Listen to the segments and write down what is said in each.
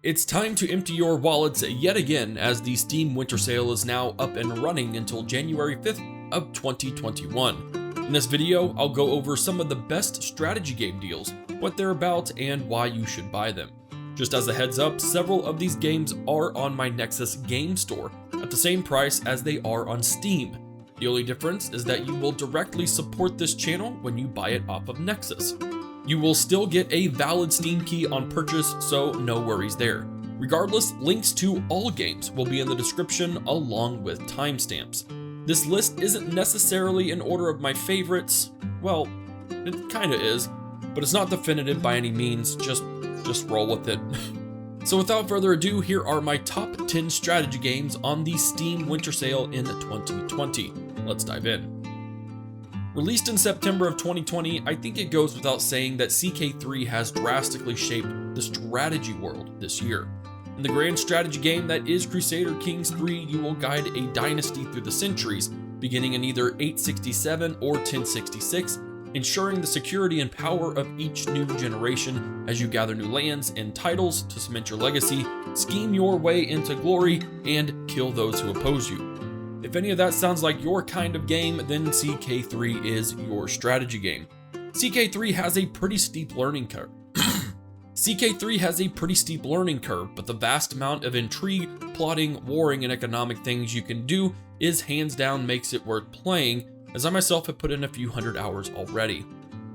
It's time to empty your wallets yet again, as the Steam Winter Sale is now up and running until January 5th of 2021. In this video, I'll go over some of the best strategy game deals, what they're about, and why you should buy them. Just as a heads up, several of these games are on my Nexus game store at the same price as they are on Steam. The only difference is that you will directly support this channel when you buy it off of Nexus. You will still get a valid Steam key on purchase, so no worries there. Regardless, links to all games will be in the description along with timestamps. This list isn't necessarily in order of my favorites. Well, it kinda is, but it's not definitive by any means, just roll with it. So without further ado, here are my top 10 strategy games on the Steam Winter Sale in 2020. Let's dive in. Released in September of 2020, I think it goes without saying that CK3 has drastically shaped the strategy world this year. In the grand strategy game that is Crusader Kings III, you will guide a dynasty through the centuries, beginning in either 867 or 1066, ensuring the security and power of each new generation as you gather new lands and titles to cement your legacy, scheme your way into glory, and kill those who oppose you. If any of that sounds like your kind of game, then CK3 is your strategy game. CK3 has a pretty steep learning curve. But the vast amount of intrigue, plotting, warring, and economic things you can do is hands down makes it worth playing, as I myself have put in a few hundred hours already.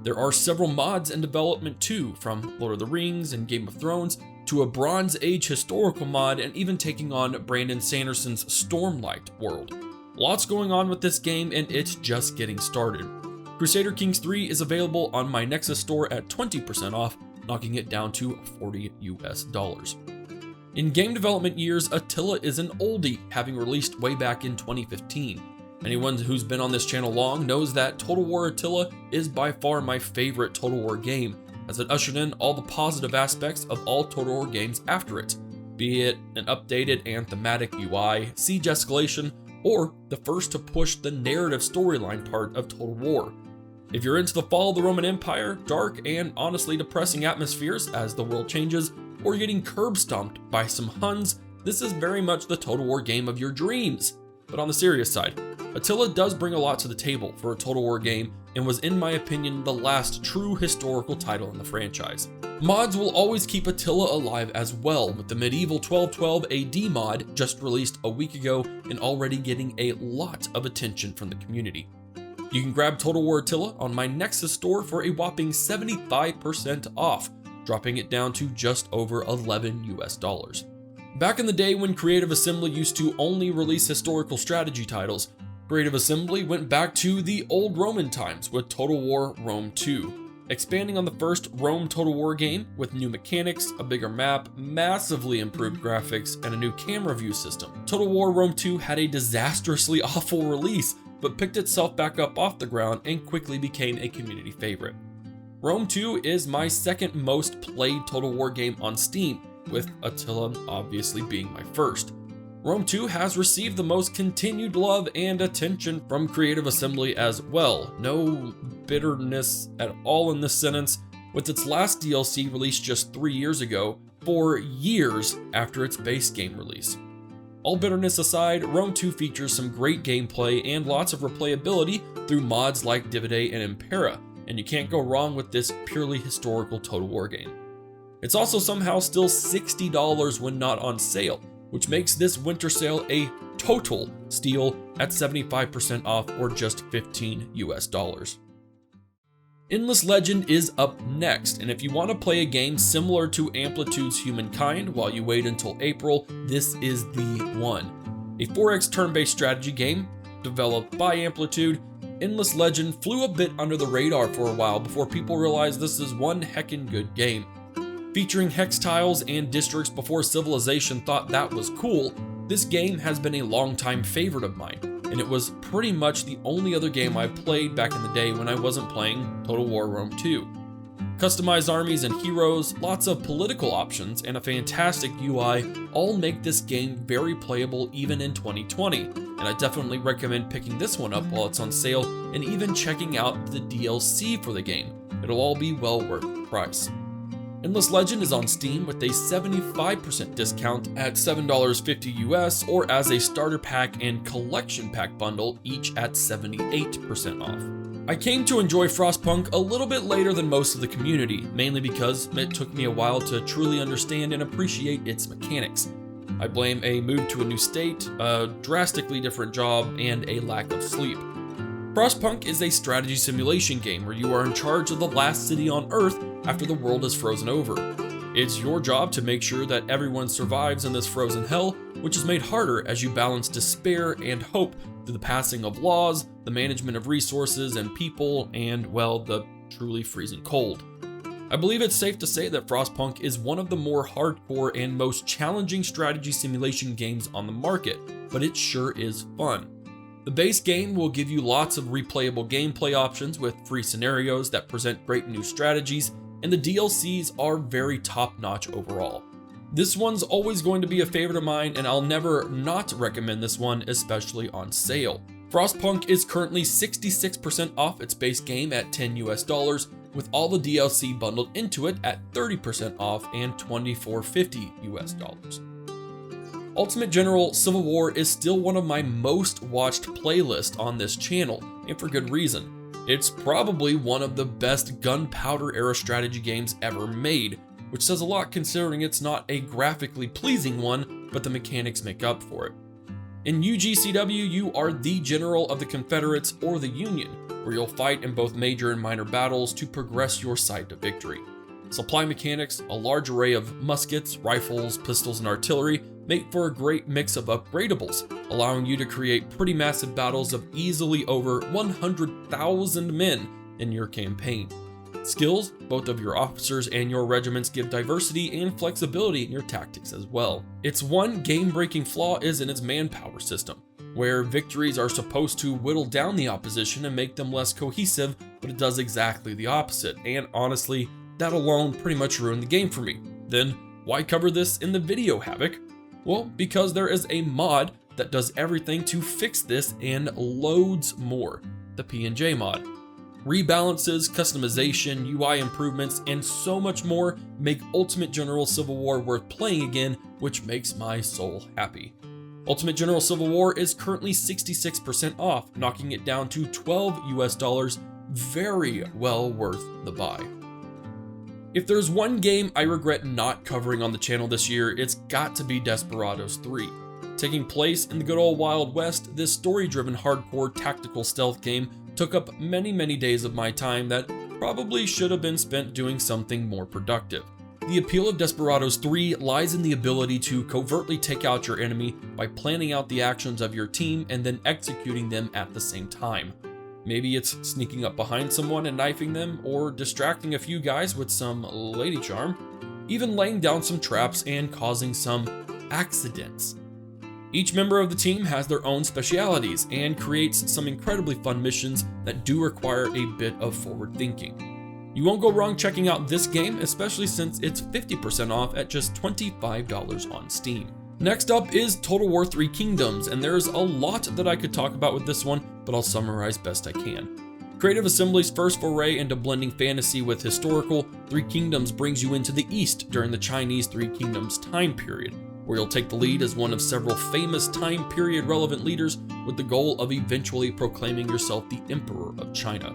There are several mods in development too, from Lord of the Rings and Game of Thrones to a Bronze Age historical mod, and even taking on Brandon Sanderson's Stormlight world. Lots going on with this game, and it's just getting started. Crusader Kings III is available on my Nexus store at 20% off, knocking it down to $40 US. In game development years, Attila is an oldie, having released way back in 2015. Anyone who's been on this channel long knows that Total War Attila is by far my favorite Total War game, as it ushered in all the positive aspects of all Total War games after it, be it an updated and thematic UI, siege escalation, or the first to push the narrative storyline part of Total War. If you're into the fall of the Roman Empire, dark and honestly depressing atmospheres as the world changes, or getting curb stomped by some Huns, this is very much the Total War game of your dreams. But on the serious side, Attila does bring a lot to the table for a Total War game, and was, in my opinion, the last true historical title in the franchise. Mods will always keep Attila alive as well, with the medieval 1212 AD mod just released a week ago and already getting a lot of attention from the community. You can grab Total War Attila on my Nexus store for a whopping 75% off, dropping it down to just over $11 US. Back in the day when Creative Assembly used to only release historical strategy titles, Creative Assembly went back to the old Roman times with Total War Rome 2, expanding on the first Rome Total War game with new mechanics, a bigger map, massively improved graphics, and a new camera view system. Total War Rome 2 had a disastrously awful release, but picked itself back up off the ground and quickly became a community favorite. Rome 2 is my second most played Total War game on Steam, with Attila obviously being my first. Rome 2 has received the most continued love and attention from Creative Assembly as well. No bitterness at all in this sentence, with its last DLC released just 3 years ago, 4 years after its base game release. All bitterness aside, Rome 2 features some great gameplay and lots of replayability through mods like Divide and Imperator, and you can't go wrong with this purely historical Total War game. It's also somehow still $60 when not on sale, which makes this winter sale a total steal at 75% off, or just $15 US. Endless Legend is up next, and if you want to play a game similar to Amplitude's Humankind while you wait until April, this is the one. A 4X turn-based strategy game developed by Amplitude, Endless Legend flew a bit under the radar for a while before people realized this is one heckin' good game. Featuring hex tiles and districts before Civilization thought that was cool, this game has been a longtime favorite of mine, and it was pretty much the only other game I played back in the day when I wasn't playing Total War Rome 2. Customized armies and heroes, lots of political options, and a fantastic UI all make this game very playable even in 2020, and I definitely recommend picking this one up while it's on sale, and even checking out the DLC for the game. It'll all be well worth the price. Endless Legend is on Steam with a 75% discount at $7.50 US, or as a starter pack and collection pack bundle, each at 78% off. I came to enjoy Frostpunk a little bit later than most of the community, mainly because it took me a while to truly understand and appreciate its mechanics. I blame a move to a new state, a drastically different job, and a lack of sleep. Frostpunk is a strategy simulation game where you are in charge of the last city on Earth after the world is frozen over. It's your job to make sure that everyone survives in this frozen hell, which is made harder as you balance despair and hope through the passing of laws, the management of resources and people, and, well, the truly freezing cold. I believe it's safe to say that Frostpunk is one of the more hardcore and most challenging strategy simulation games on the market, but it sure is fun. The base game will give you lots of replayable gameplay options with free scenarios that present great new strategies, and the DLCs are very top-notch overall. This one's always going to be a favorite of mine, and I'll never not recommend this one, especially on sale. Frostpunk is currently 66% off its base game at $10 US, with all the DLC bundled into it at 30% off and $24.50 US. Ultimate General Civil War is still one of my most watched playlists on this channel, and for good reason. It's probably one of the best gunpowder era strategy games ever made, which says a lot considering it's not a graphically pleasing one, but the mechanics make up for it. In UGCW, you are the general of the Confederates or the Union, where you'll fight in both major and minor battles to progress your side to victory. Supply mechanics, a large array of muskets, rifles, pistols, and artillery make for a great mix of upgradables, allowing you to create pretty massive battles of easily over 100,000 men in your campaign. Skills, both of your officers and your regiments, give diversity and flexibility in your tactics as well. Its one game-breaking flaw is in its manpower system, where victories are supposed to whittle down the opposition and make them less cohesive, but it does exactly the opposite, and honestly, that alone pretty much ruined the game for me. Then, why cover this in the video, Havoc? Well, because there is a mod that does everything to fix this and loads more, the P&J mod. Rebalances, customization, UI improvements, and so much more make Ultimate General Civil War worth playing again, which makes my soul happy. Ultimate General Civil War is currently 66% off, knocking it down to $12 US, very well worth the buy. If there's one game I regret not covering on the channel this year, it's got to be Desperados III. Taking place in the good old Wild West, this story-driven hardcore tactical stealth game took up many days of my time that probably should have been spent doing something more productive. The appeal of Desperados III lies in the ability to covertly take out your enemy by planning out the actions of your team and then executing them at the same time. Maybe it's sneaking up behind someone and knifing them, or distracting a few guys with some lady charm, even laying down some traps and causing some accidents. Each member of the team has their own specialities and creates some incredibly fun missions that do require a bit of forward thinking. You won't go wrong checking out this game, especially since it's 50% off at just $25 on Steam. Next up is Total War 3 Kingdoms, and there's a lot that I could talk about with this one, but I'll summarize best I can. Creative Assembly's first foray into blending fantasy with historical, Three Kingdoms brings you into the East during the Chinese Three Kingdoms time period, where you'll take the lead as one of several famous time period relevant leaders with the goal of eventually proclaiming yourself the Emperor of China.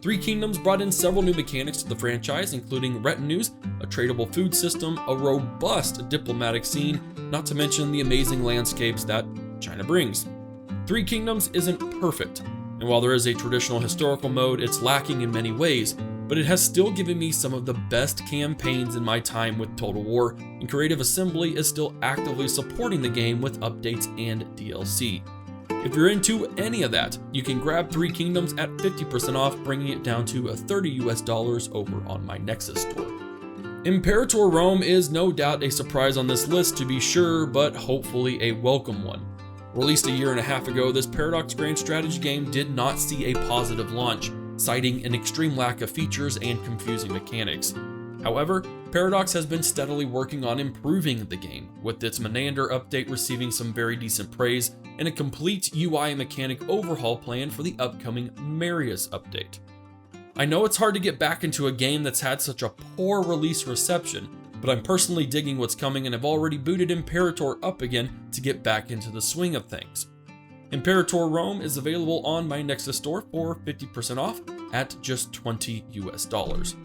Three Kingdoms brought in several new mechanics to the franchise, including retinues, a tradable food system, a robust diplomatic scene, not to mention the amazing landscapes that China brings. Three Kingdoms isn't perfect, and while there is a traditional historical mode, it's lacking in many ways, but it has still given me some of the best campaigns in my time with Total War, and Creative Assembly is still actively supporting the game with updates and DLC. If you're into any of that, you can grab Three Kingdoms at 50% off, bringing it down to $30 over on my Nexus store. Imperator Rome is no doubt a surprise on this list to be sure, but hopefully a welcome one. Released a year and a half ago, this Paradox Grand strategy game did not see a positive launch, citing an extreme lack of features and confusing mechanics. However, Paradox has been steadily working on improving the game, with its Menander update receiving some very decent praise and a complete UI and mechanic overhaul planned for the upcoming Marius update. I know it's hard to get back into a game that's had such a poor release reception, but I'm personally digging what's coming and have already booted Imperator up again to get back into the swing of things. Imperator Rome is available on my Nexus store for 50% off at just $20 US.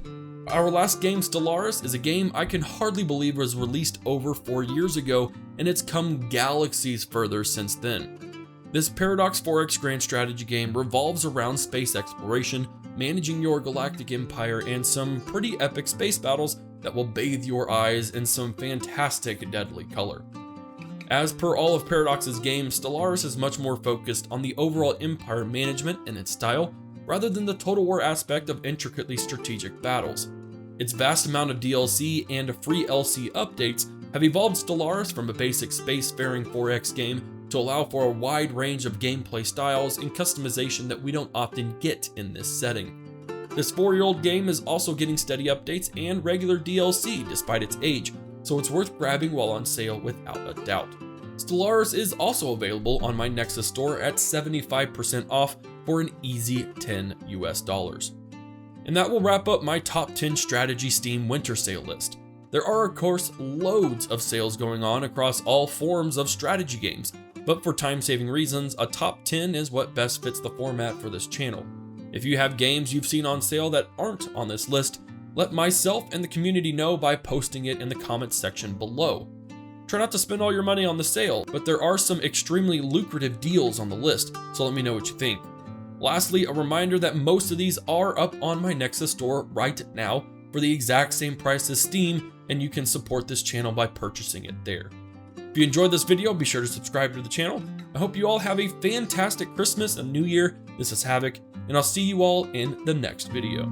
Our last game, Stellaris, is a game I can hardly believe was released over 4 years ago, and it's come galaxies further since then. This Paradox 4X grand strategy game revolves around space exploration, managing your galactic empire, and some pretty epic space battles that will bathe your eyes in some fantastic deadly color. As per all of Paradox's games, Stellaris is much more focused on the overall empire management and its style, rather than the Total War aspect of intricately strategic battles. Its vast amount of DLC and free LC updates have evolved Stellaris from a basic spacefaring 4X game to allow for a wide range of gameplay styles and customization that we don't often get in this setting. This 4-year-old game is also getting steady updates and regular DLC despite its age, so it's worth grabbing while on sale without a doubt. Stellaris is also available on my Nexus store at 75% off for an easy $10 US. And that will wrap up my top 10 strategy Steam winter sale list. There are of course loads of sales going on across all forms of strategy games, but for time-saving reasons, a top 10 is what best fits the format for this channel. If you have games you've seen on sale that aren't on this list, let myself and the community know by posting it in the comments section below. Try not to spend all your money on the sale, but there are some extremely lucrative deals on the list, so let me know what you think. Lastly, a reminder that most of these are up on my Nexus store right now for the exact same price as Steam, and you can support this channel by purchasing it there. If you enjoyed this video, be sure to subscribe to the channel. I hope you all have a fantastic Christmas and New Year. This is Havoc, and I'll see you all in the next video.